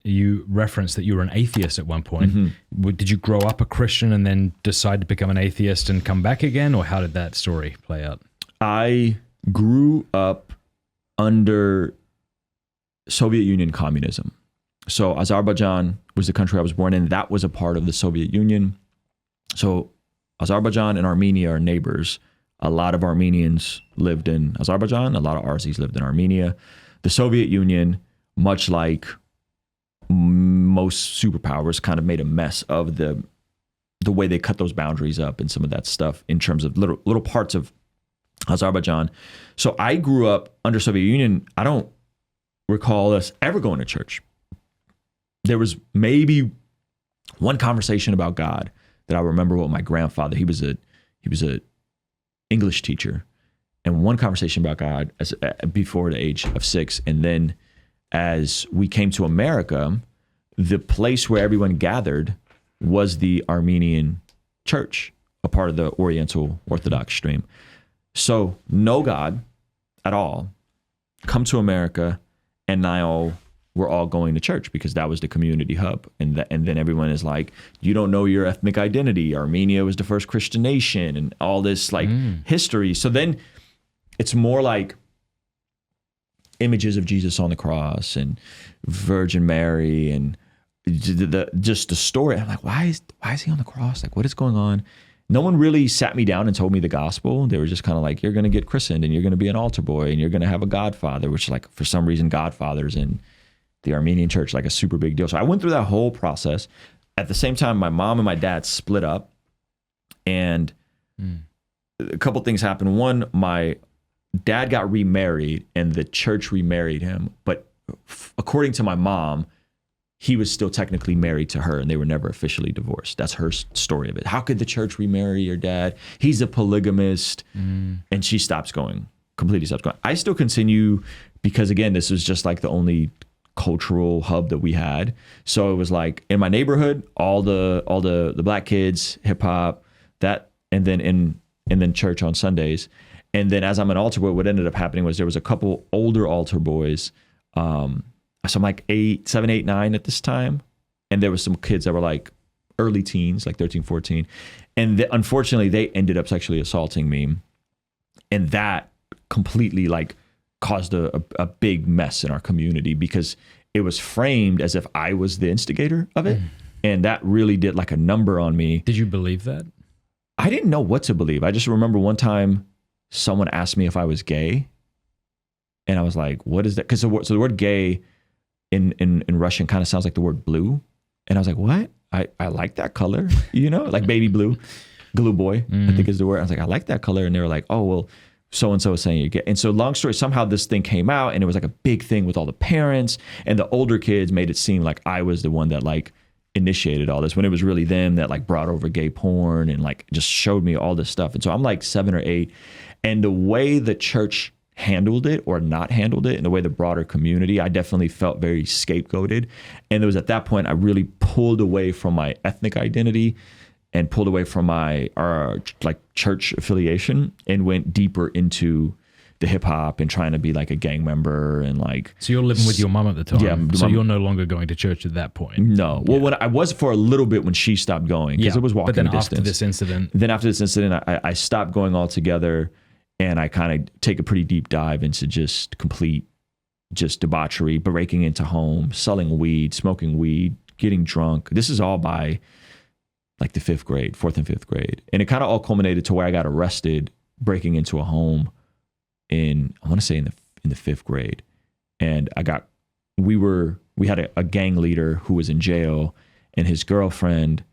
you referenced that you were an atheist at one point. Did you grow up a Christian and then decide to become an atheist and come back again? Or how did that story play out? I grew up under Soviet Union communism. So Azerbaijan was the country I was born in. That was a part of the Soviet Union. So Azerbaijan and Armenia are neighbors. A lot of Armenians lived in Azerbaijan. A lot of Aussies lived in Armenia. The Soviet Union, much like most superpowers, kind of made a mess of the way they cut those boundaries up and some of that stuff in terms of little parts of Azerbaijan. So I grew up under Soviet Union. I don't recall us ever going to church. There was maybe one conversation about God that I remember with my grandfather. He was a English teacher, and one conversation about God before the age of 6. And then as we came to America, the place where everyone gathered was the Armenian church, a part of the Oriental Orthodox stream. So no God at all. Come to America, and now we're all going to church because that was the community hub. And then everyone is like, you don't know your ethnic identity. Armenia was the first Christian nation and all this history. So then it's more like images of Jesus on the cross and Virgin Mary and just the story. I'm like, why is he on the cross? Like, what is going on? No one really sat me down and told me the gospel. They were just kind of like, you're going to get christened and you're going to be an altar boy and you're going to have a godfather, which like for some reason godfathers in the Armenian church, like a super big deal. So I went through that whole process. At the same time, my mom and my dad split up, and a couple things happened. One, my dad got remarried and the church remarried him. But according to my mom, he was still technically married to her and they were never officially divorced. That's her story of it. How could the church remarry your dad? He's a polygamist. And she completely stops going. I still continue because, again, this was just like the only cultural hub that we had. So it was like in my neighborhood, all the black kids, hip hop, that, and then church on Sundays. And then as I'm an altar boy, what ended up happening was there was a couple older altar boys. So I'm like 7, 8, 9 at this time. And there was some kids that were like early teens, like 13, 14. And unfortunately, they ended up sexually assaulting me. And that completely like caused a big mess in our community because it was framed as if I was the instigator of it. And that really did like a number on me. Did you believe that? I didn't know what to believe. I just remember one time someone asked me if I was gay. And I was like, what is that? Because the word gay in Russian kind of sounds like the word blue. And I was like, what? I like that color, like baby blue, голубой, I think is the word. I was like, I like that color. And they were like, oh, well, so-and-so is saying you're gay. And so long story, somehow this thing came out and it was like a big thing with all the parents, and the older kids made it seem like I was the one that like initiated all this when it was really them that like brought over gay porn and like just showed me all this stuff. And so I'm like 7 or 8. And the way the church handled it or not handled it, and the way the broader community, I definitely felt very scapegoated. And it was at that point I really pulled away from my ethnic identity and pulled away from my like church affiliation and went deeper into the hip hop and trying to be like a gang member and like. So you're living with your mom at the time. Yeah. So you're no longer going to church at that point. No. Well, when I was for a little bit when she stopped going because it was walking distance. But then after this incident, I stopped going altogether, and I kind of take a pretty deep dive into just complete debauchery, breaking into homes, selling weed, smoking weed, getting drunk. This is all by like the 4th and 5th grade. And it kind of all culminated to where I got arrested breaking into a home in the 5th grade. And we had a gang leader who was in jail, and his girlfriend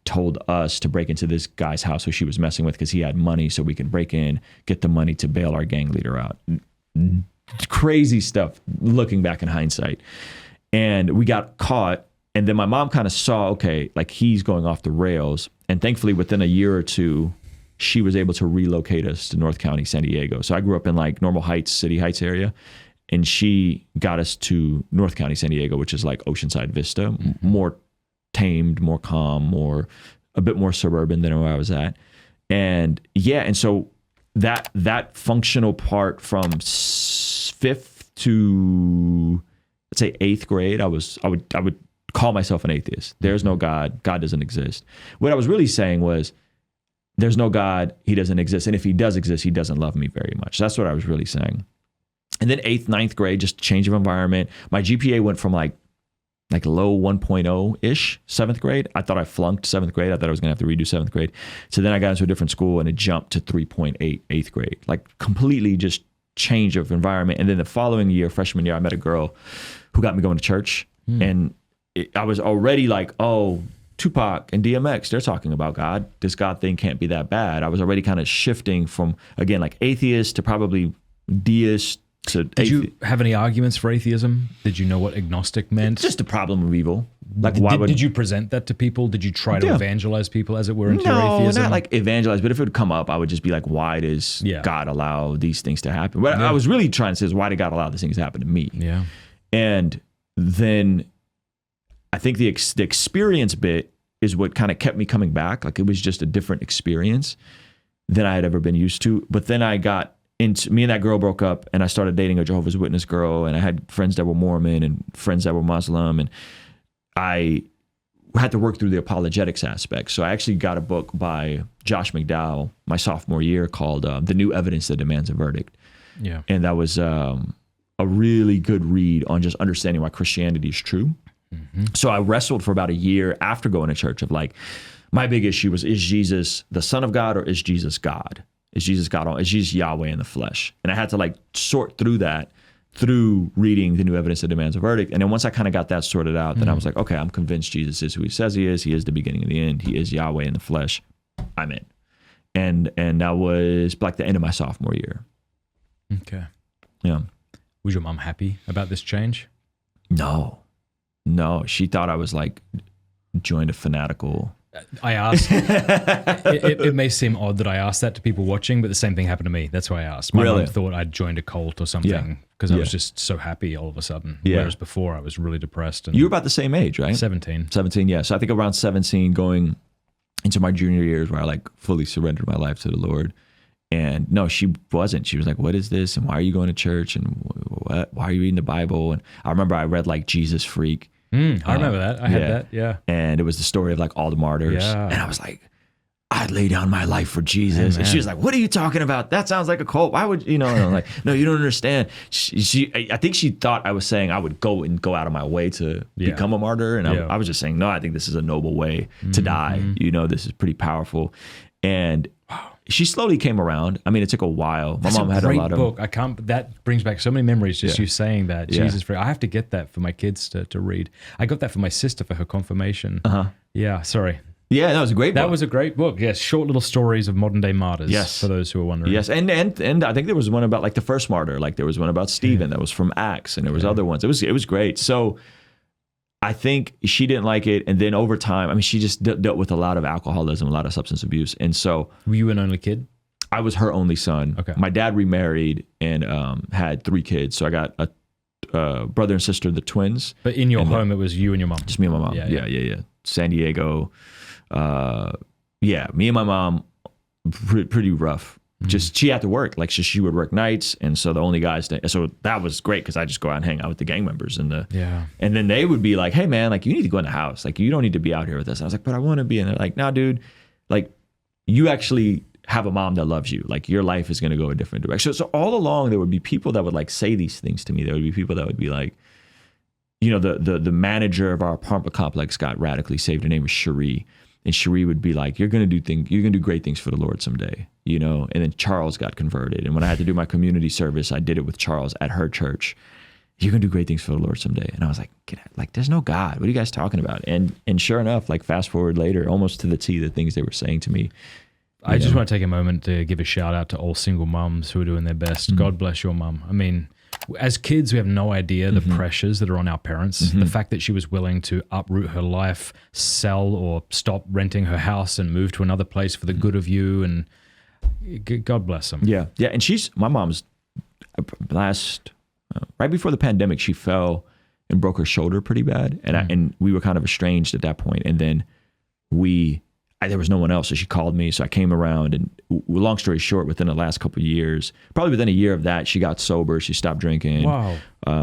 told us to break into this guy's house who she was messing with because he had money, so we could break in, get the money to bail our gang leader out. Crazy stuff looking back in hindsight. And we got caught. And then my mom kind of saw, okay, like he's going off the rails. And thankfully, within a year or two, she was able to relocate us to North County, San Diego. So I grew up in like Normal Heights, City Heights area. And she got us to North County, San Diego, which is like Oceanside Vista, more tamed, more calm, a bit more suburban than where I was at. And yeah, and so that functional part from 5th to say 8th grade, I would call myself an atheist. There's no God. God doesn't exist. What I was really saying was, there's no God. He doesn't exist. And if he does exist, he doesn't love me very much. That's what I was really saying. And then 8th, 9th grade, just change of environment. My GPA went from like low 1.0-ish 7th grade. I thought I flunked 7th grade. I thought I was going to have to redo 7th grade. So then I got into a different school and it jumped to 3.8 8th grade. Like completely just change of environment. And then the following year, freshman year, I met a girl who got me going to church. And I was already like, oh, Tupac and DMX, they're talking about God. This God thing can't be that bad. I was already kind of shifting from, again, like atheist to probably deist. Did you have any arguments for atheism? Did you know what agnostic meant? It's just a problem of evil. Like, did you present that to people? Did you try to evangelize people, as it were, into your atheism? Not like evangelize, but if it would come up, I would just be like, why does God allow these things to happen? What I was really trying to say is, why did God allow these things to happen to me? Yeah. And then I think the experience bit is what kind of kept me coming back. Like, it was just a different experience than I had ever been used to. But then I got into, me and that girl broke up, and I started dating a Jehovah's Witness girl, and I had friends that were Mormon and friends that were Muslim, and I had to work through the apologetics aspect. So I actually got a book by Josh McDowell my sophomore year called The New Evidence That Demands a Verdict. Yeah. And that was a really good read on just understanding why Christianity is true. Mm-hmm. So I wrestled for about a year after going to church of like, my big issue was, is Jesus the Son of God or is Jesus God? Is Jesus God? Is Jesus Yahweh in the flesh? And I had to like sort through that through reading The New Evidence That Demands a Verdict. And then once I kind of got that sorted out, then I was like, okay, I'm convinced Jesus is who he says he is. He is the beginning and the end. He is Yahweh in the flesh. I'm in. And that was like the end of my sophomore year. Okay. Yeah. Was your mom happy about this change? No. She thought I was like joined a fanatical. I asked. it may seem odd that I asked that to people watching, but the same thing happened to me. That's why I asked. My mom thought I'd joined a cult or something because I was just so happy all of a sudden. Yeah. Whereas before I was really depressed. And you were about the same age, right? 17. 17, yeah. So I think around 17 going into my junior years where I like fully surrendered my life to the Lord. And no, she wasn't. She was like, what is this? And why are you going to church? And what? Why are you reading the Bible? And I remember I read like Jesus Freak. I remember that. I had that, yeah. And it was the story of like all the martyrs. Yeah. And I was like, I'd lay down my life for Jesus. And she was like, what are you talking about? That sounds like a cult. Why would, And I'm like, no, you don't understand. I think she thought I was saying I would go out of my way to become a martyr. And I was just saying, no, I think this is a noble way to die. This is pretty powerful. And she slowly came around. I mean, it took a while. My mom had a lot of book. That brings back so many memories. Just you saying that. Jesus Freak. I have to get that for my kids to read. I got that for my sister for her confirmation. Yeah. Sorry. Yeah, that was a great book. That was a great book. Yes, short little stories of modern day martyrs. Yes, for those who are wondering. Yes, and I think there was one about like the first martyr. Like there was one about Stephen that was from Acts, and there was other ones. It was great. So I think she didn't like it, and then over time, I mean, she just dealt with a lot of alcoholism, a lot of substance abuse, and so. Were you an only kid? I was her only son. Okay. My dad remarried and had 3 kids, so I got a brother and sister, the twins. But in your home, it was you and your mom. Just me and my mom. Yeah. San Diego. Me and my mom, pretty rough. Just she had to work, like she would work nights, and so the only guys. So that was great because I just go out and hang out with the gang members and and then they would be like, "Hey man, like you need to go in the house, like you don't need to be out here with us." And I was like, "But I want to be," and they're like, "Nah, dude, like you actually have a mom that loves you. Like your life is going to go a different direction." So all along there would be people that would like say these things to me. There would be people that would be like, the manager of our apartment complex got radically saved. Her name was Cherie. And Cherie would be like, you're going to do great things for the Lord someday, And then Charles got converted. And when I had to do my community service, I did it with Charles at her church. You're going to do great things for the Lord someday. And I was like, there's no God. What are you guys talking about? And sure enough, like fast forward later, almost to the T, the things they were saying to me. I just want to take a moment to give a shout out to all single mums who are doing their best. God bless your mum. I mean, as kids, we have no idea the pressures that are on our parents. The fact that she was willing to uproot her life, sell or stop renting her house and move to another place for the good of you, and God bless them. Yeah. And my mom's right before the pandemic, she fell and broke her shoulder pretty bad. And we were kind of estranged at that point. And then there was no one else. So she called me. So I came around, and long story short, within the last couple of years, probably within a year of that, she got sober. She stopped drinking. Wow.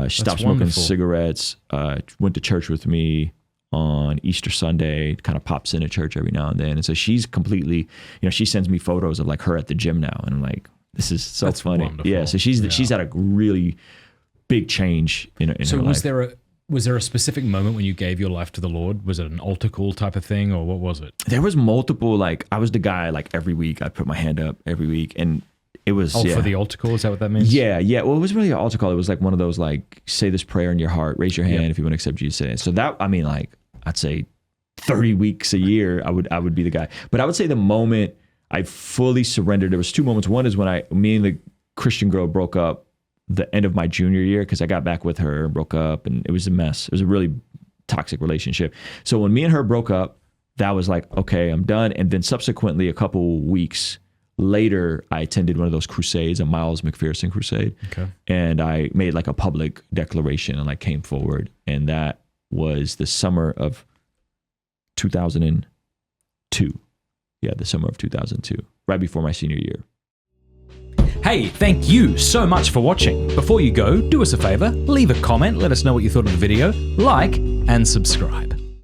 She stopped smoking cigarettes, went to church with me on Easter Sunday, kind of pops into church every now and then. And so she's completely, she sends me photos of like her at the gym now. And I'm like, this is so funny. Wonderful. Yeah. So she's had a really big change in her life. Was there a specific moment when you gave your life to the Lord? Was it an altar call type of thing, or what was it? There was multiple, like, I was the guy, like, every week I'd put my hand up every week, and it was for the altar call. Is that what that means? Yeah. Well, it was really an altar call. It was like one of those, like, say this prayer in your heart, raise your hand if you want to accept Jesus. So that, I mean, like, I'd say 30 weeks a year, I would be the guy. But I would say the moment I fully surrendered, there was two moments. One is when me and the Christian girl broke up the end of my junior year, because I got back with her and broke up, and it was a mess. It was a really toxic relationship. So when me and her broke up, that was like, okay, I'm done. And then subsequently, a couple weeks later, I attended one of those crusades, a Miles McPherson crusade. Okay. And I made like a public declaration and like came forward. And that was the summer of 2002. Yeah, the summer of 2002, right before my senior year. Hey, thank you so much for watching. Before you go, do us a favor, leave a comment, let us know what you thought of the video, like, and subscribe.